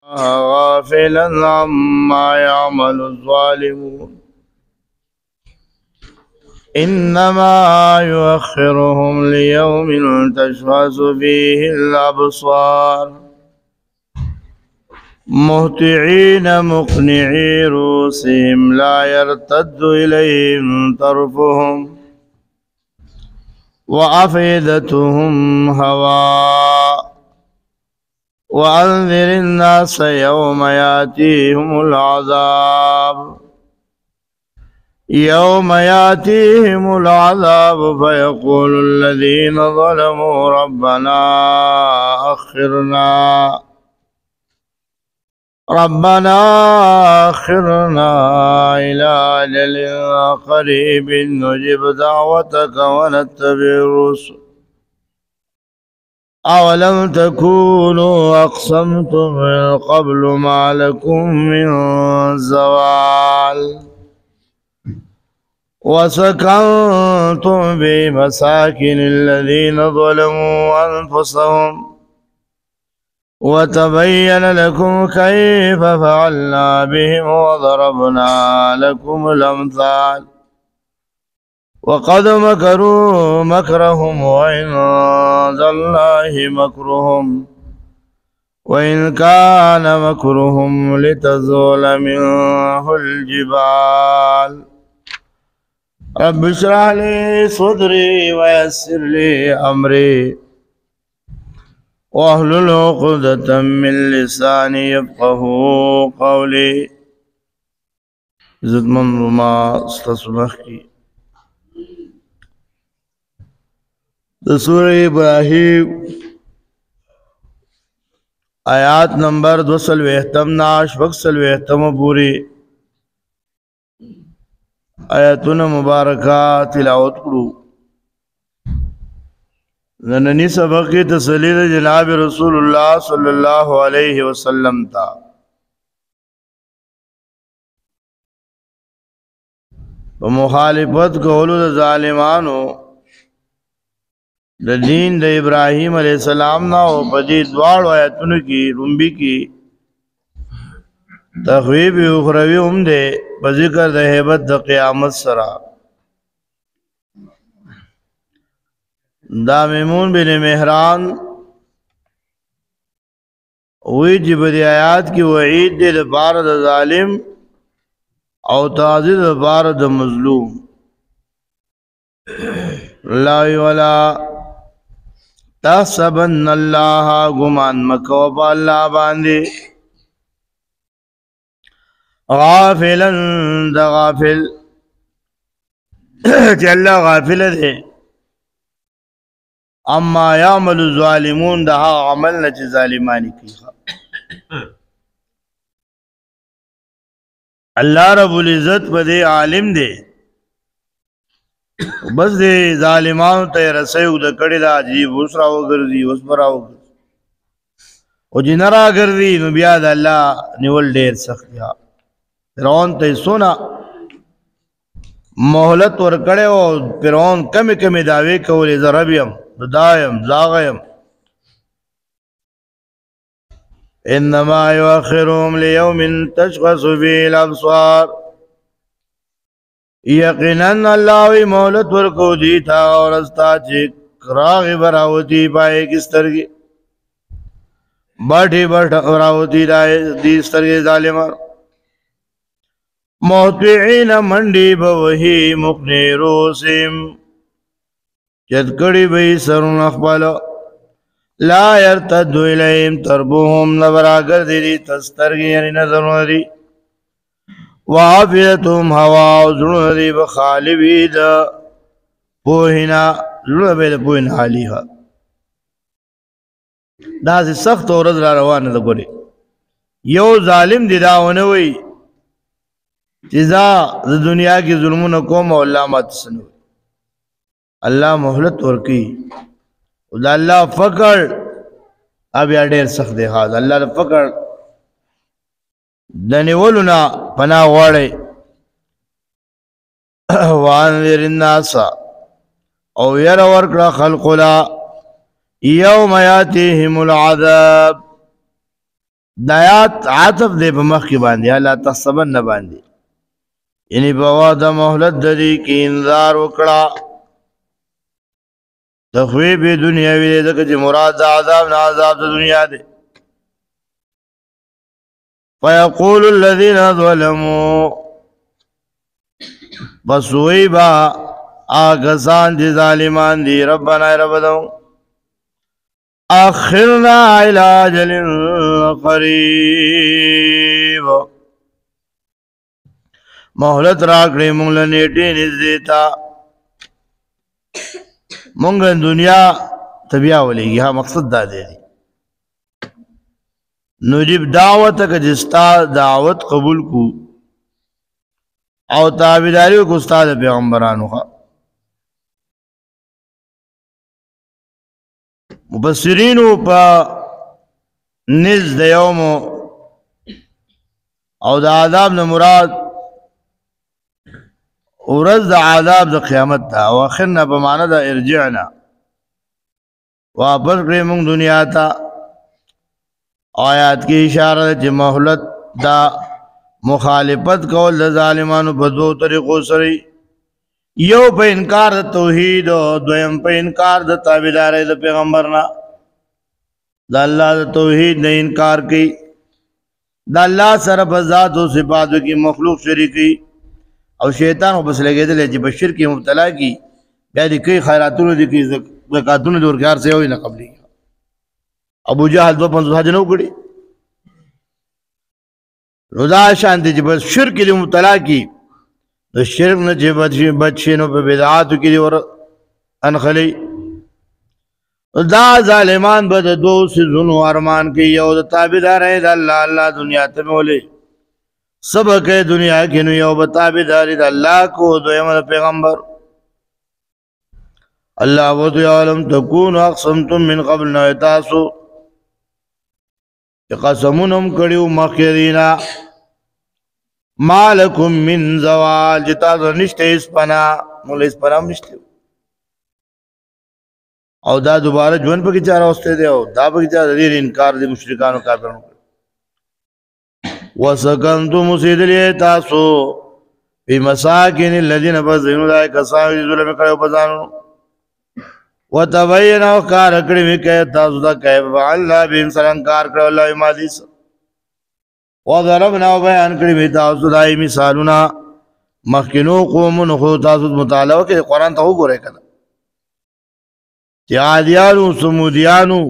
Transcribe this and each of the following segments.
غافلا عما يعمل الظالمون إنما يؤخرهم ليوم تشخص فيه الأبصار مهطعين مقنعي رؤوسهم لا يرتد إليهم طرفهم وأفئدتهم هواء وأنذر الناس يوم يأتيهم العذاب فيقول الذين ظلموا ربنا أخرنا إلى أجل قريب نجب دعوتك ونتبع الرسل أولم تكونوا أقسمتم من قبل ما لكم من زوال وسكنتم بمساكن الذين ظلموا أنفسهم وتبين لكم كيف فعلنا بهم وضربنا لكم الأمثال وقد مكروا مكرهم وعند الله مكرهم وإن كان مكرهم لتزول منه الجبال رب اشرح لي صدري ويسر لي أمري واحلل عقدة من لساني يفقهوا قولي عزت مند ما استصمخ کی د سورہ ابراہیم آیات نمبر 2 ناش وقسل ویختم پوری آیاتون مبارکہ تلاوت کرو نننی سبق کی تسلیل جناب رسول اللہ صلی اللہ علیہ وسلم تا مخالفت قولو دا ظالمانو دا دین دا ابراہیم علیہ السلام نا و پدی دوار آیاتون کی رنبی کی تخویب اخروی دے بذکر دا حیبت دا قیامت سرا دا میمون بن مہران وی جبدی آیات کی وعید دے بار دا ظالم او تعزیز بار دا مظلوم اللہ ولا تحسبن اللہ گمان مکوپا اللہ باندے غافلا دا غافل چی اللہ غافل دے اما یعمل الظالمون دا عمل نچی ظالمانی کی اللہ رب العزت پا دے عالم دے بس دے ظالمان تے رسیو دا کڑی دا عجیب اس راو گردی اس پر راو گردی او جنرا گردی نو بیاد اللہ نیول دیر سخت یا فرعون تے سونا محلت ورکڑے و فرعون کمی کمی دعوے کولی ذربیم دائم زاغیم انما یؤخرهم لیوم تشخص فیه الابصار یقیناً اللہ وی محلت ورکو دیتا اور استا چک راغی براوتی پائے کس طرح باٹھی براوتی دی اس طرح ظالمان محطعین منڈی بوہی مقنی روسیم جدکڑی بھئی سرون اخبالو لا یرتدو الیہم تربوہم نبراگر دی تسترگی یعنی نظرون دی وعافیتهم ہوا زنون دی بخالبی دا پوہینا زنون بی دا پوہین حالیها دا سی سخت ورز را روان دا گوری یو ظالم دی داونوی چیزا دا دنیا کی ظلمون کوم و اللہ مات سنوی اللہ محلت ورکی دا اللہ فکر اب یا دیر سخت دے خواست اللہ دا فکر دنیولونا پناہ وارے وانذر الناس او یر ورکڑا خلقلا یوم یاتیہم العذاب دایات عاطف دے په مخ کې باندې الله تحسبن باندې یعنی بوا د مهلت دری کې انذار وکړه تخویب دنیاوی دې دغه چې مراد د عذاب نه عذاب د دنیا دی فیقول الذين ظلموا بس وی با آگسان دی ظالمان دی ربنا رب دو اخرنا الى اجل قریب مهلت راکړې مونږ له نیټې نږدې تا مونږ دنیا تبیا ولېږي ها مقصد دا دی نجیب دعوت کا جستا دعوت قبول کو او تابعداریو کو استاد پیغمبرانو کا مبصرینو پا نز د یوم او د عذاب نه مراد ورځ د عذاب د قیامت دا او اخرنا په معنا د ارجعنا واپس کړې موږ دنیا ته آیات کی اشاره چې مهلت دا مخالفت کول د ظالمانو په دوه طریقو سره یو په انکار د توحید او دویم په انکار د تابعدارۍ د پیغمبرنا د الله د توحید نه انکار کوي د الله سره په ذات او صفات کې مخلوق شریکي او شیطان وبس لګیدل چې په شرک مبتلا کی بیا دې کوي خیراتونو دې کوي زکاتونو د ورګار سره وي نه قبلي ابو جهل 250 حج نو کړی رضا شانتی چې بس شرک دې مبتلا کی د شرک نه چې بچینو په بدعاتو کې ور انخلی دا ظالمان به د دوه سيزونو ارمان کوي یو د تابعدارۍ د الله الله دنیا ته مولې سبق دنیا کې نو یو به تابعداري د الله کو دویم د پیغمبر الله وذ يعلم تكون اقسمتم من قبل نتاسو قسمونم کړیو مخیرینا مالکم من زوال جتا نشته اسپنا مول اسپنا نشته او دا دوباره ژوند په کې چاره واستې دی او دا په کې چاره د انکار دي مشرکانو کافرانو وسکنتم مسیدلی تاسو په مساکن الذين بذنوا ذلك کسان ظلم کړو په ځانو وتبين او کار کړی وی کې تاسو دا کې الله بهم سرنکار کړو الله مادیس وضربنا بیان کړی وی تاسو دای مثالونه مخکینو قومونو خو تاسو مطالعه کې قران ته وګورئ کړه عادیانو سمودیانو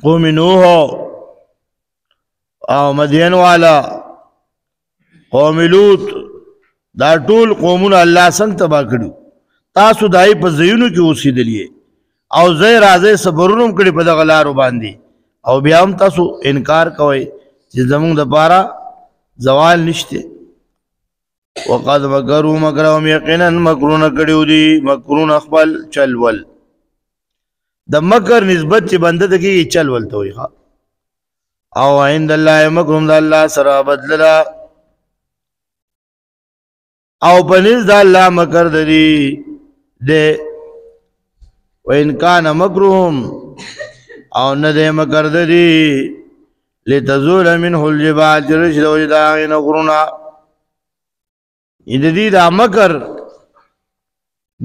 قوم نوح او مدین والا قوم لوط دا ټول قومونه الله څنګه تبا کړو تاسو دای په زینو کې اوسېدلی او زې راځي صبرونم کړي په دغه لارو باندې او بیا هم تاسو انکار کوئ چې زمونږ د پاره زوال نشته وقد مکروا مکرهم یقینا مکرونه کړیو دي مکرون خپل چلول د مکر نسبت چې بنده د کې چلول ته وي او عند الله مکرهم د الله سره بدللا او پنځ د الله مکر دی ده وإن كان مكرهم او نه مکر دی لتزول منه الجبال جرش دو جداغین غرونا اذا دی دا مکر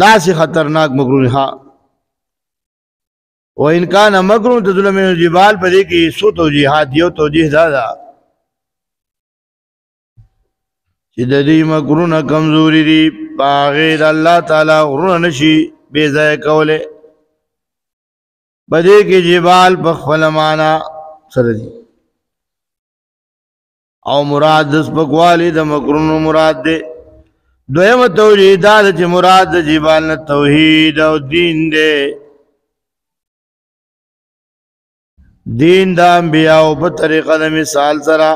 دا سی خطرناک مکرون ها وإن كان مكرهم تزول منه الجبال پدې کې سو توجیحات یو توجیح دا چې د دې مکرونه کمزوري دي باغې د الله تعالی غرونه نشي بے ځای کوله بده کې جبال په خپل معنا سره دي او مراد د سپکوالی د مکرونو مراد ده دویم توحید دا چې مراد د جبال نه توحید او دین ده دین د انبیاء په طریقه د مثال سره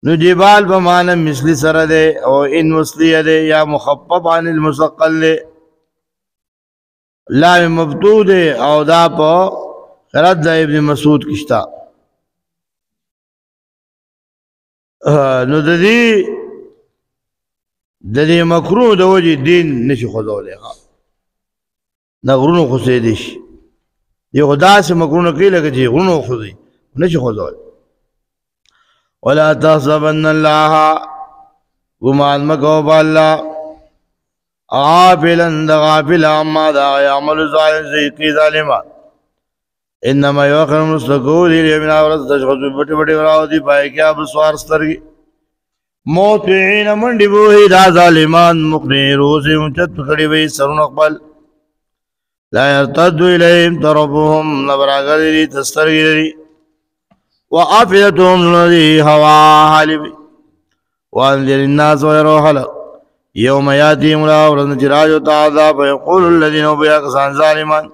نو جبال په معنا مثلی سره ده او ان وصلیه ده یا مخفف عن المثقل ده لا مبتود او دا په قرات د ابن مسعود کشتا نو د دې مکروه د وجه دین نشي خدولې دا غرونو خو سي دي یو خدا سي مکروه کوي لکه چې غرونو خو دي نشي خوزول ولا تحسبن الله گمان مکو بالله غافلا غافل عما دا يعمل ظالم زيقي ظالمان انما يوخر مستقول اليمنا ورد تشخص بٹی بٹی وراو دی پائے کیا بسوار سترگی موتعین منڈی بوہی دا ظالمان مقنی روزی منچت پکڑی بئی سرون اقبال لا يرتد إليهم طرفهم نبراغ لي تسترغي لي وعافيتهم الذي هوا حالبي وأنذر الناس ويروح له يوم يأتيهم الله ورد جراج وتعذاب فيقول الذين هم بيقصان ظالمان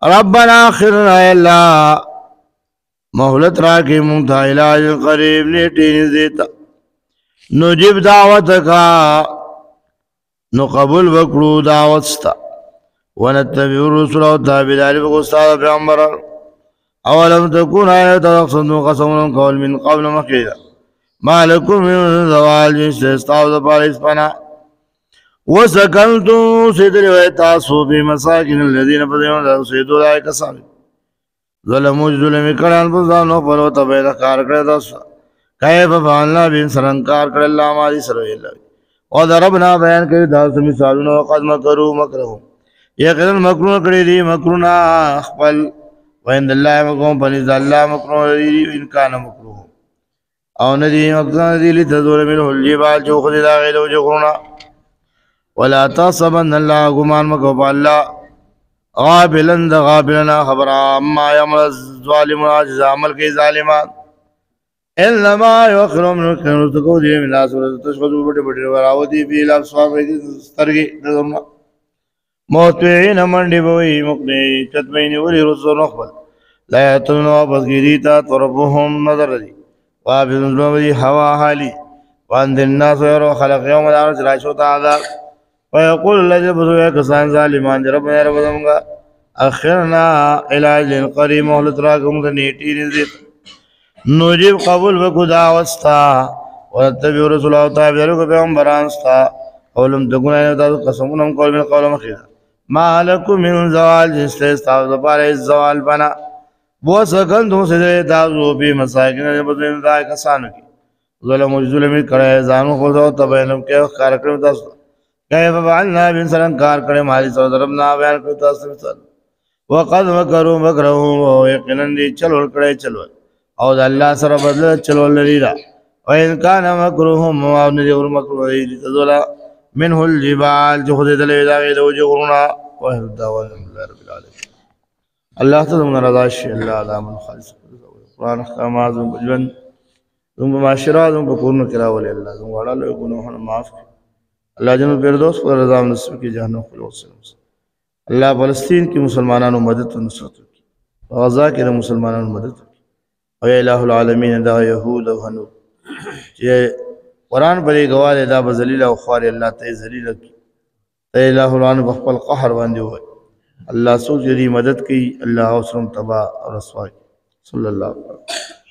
ربنا آخرنا إلا مهلت راكي منتهى إلى قريب نيتين زيتا نجيب دعوتك نقبل بكرو دعوتستا ونتبع الرسل والتابعين بقصة پیغمبر اولم تكون آية تقصدوا قسم قول من قبل مكيدا ما لكم من زوال جنس استعوذ باريس پنا وسكنتم سيدر ويتاسوا في مساكن الذين بدأوا سيدوا لا يكسامي ظلموا ظلم کران بزانو پر وتبين کار کړه داس كيف فعلنا بهم سرنکار کړه الله ماري سروي الله وضربنا بيان کړي داس مثالونه وقد مكروا مكرهم یقینا مکرونه کړی دي مکرونه خپل وین الله مکرون پنځ الله مکرونه دي ان کان مکروه او ندي مکرونه دي لتزول منه الجبال جو خدای دا غیلو جو غرونه ولا تصبن الله غمان مکو الله غافلنا خبر ما يعمل الظالمون عجز عمل کے ظالمان انما يؤخرهم من كنتكو دي من الناس تشخصوا بڑے بڑے وراودي في الابصار سترګي نظرنا موتعین منڈی بوئی مقنی چتبینی ولی رسول نقبل لا یتنو واپس گیری تا طرفهم نظر دی وابس نظلوم دی ہوا حالی واند الناس ویرو خلق یوم دارت راشو تعالی ویقول اللہ جب بسوئے کسان ظالمان جرب میں رب دمگا اخرنا علاج للقری محلت راکم دنیٹی نزید نجیب قبول بکو دعوستا ونتبی رسول اللہ تعالی بجرک پیغمبران ستا قولم تکون اینتا قسمونم قول من قول مخیدا ما لكم من زوال جنس استعوذ بارے الزوال بنا وہ سکنتم سے تازو بھی مساکن بدن دائے کسانو کی ظلم و ظلمی کرے زانو خودو تبینم کے کارکرم تاسو کیف فعلنا بن سرن کارکرے مالی سو ضربنا بیان کرو تاسو مثال وقد مکروا مکرهم و یقیناً دی چلول کرے چلول او دا اللہ سر بدل چلول لیلا وإن كان مکرهم و ابن دیور مکرو دی تزولا منه الجبال جو خود دلوی داغی دو جو غرونا وحید الدعوان اللہ رب العالمين اللہ تدمنا رضاشی اللہ علام الخالص قرآن احکامات دن بجبن دن بمعاشرہ دن بکورن کراولی اللہ دن وعلا لئے گنوحن معاف کی اللہ جنب بیردوس پر رضام نصف کی جہنم خلو وسلم اللہ فلسطین کی مسلمانان مدد و نصرت کی غزہ کی مسلمانان مدد کی وی الہ العالمین دا یہود و حنود یہ قرآن پر گوال دا بزلیل و خوار اللہ تے زلیل کی تے الہ العالمین بخبل قحر باندے ہوئے اللہ سوچ جدی مدد کی اللہ وسلم تباہ اور رسوائی صلی اللہ علیہ وسلم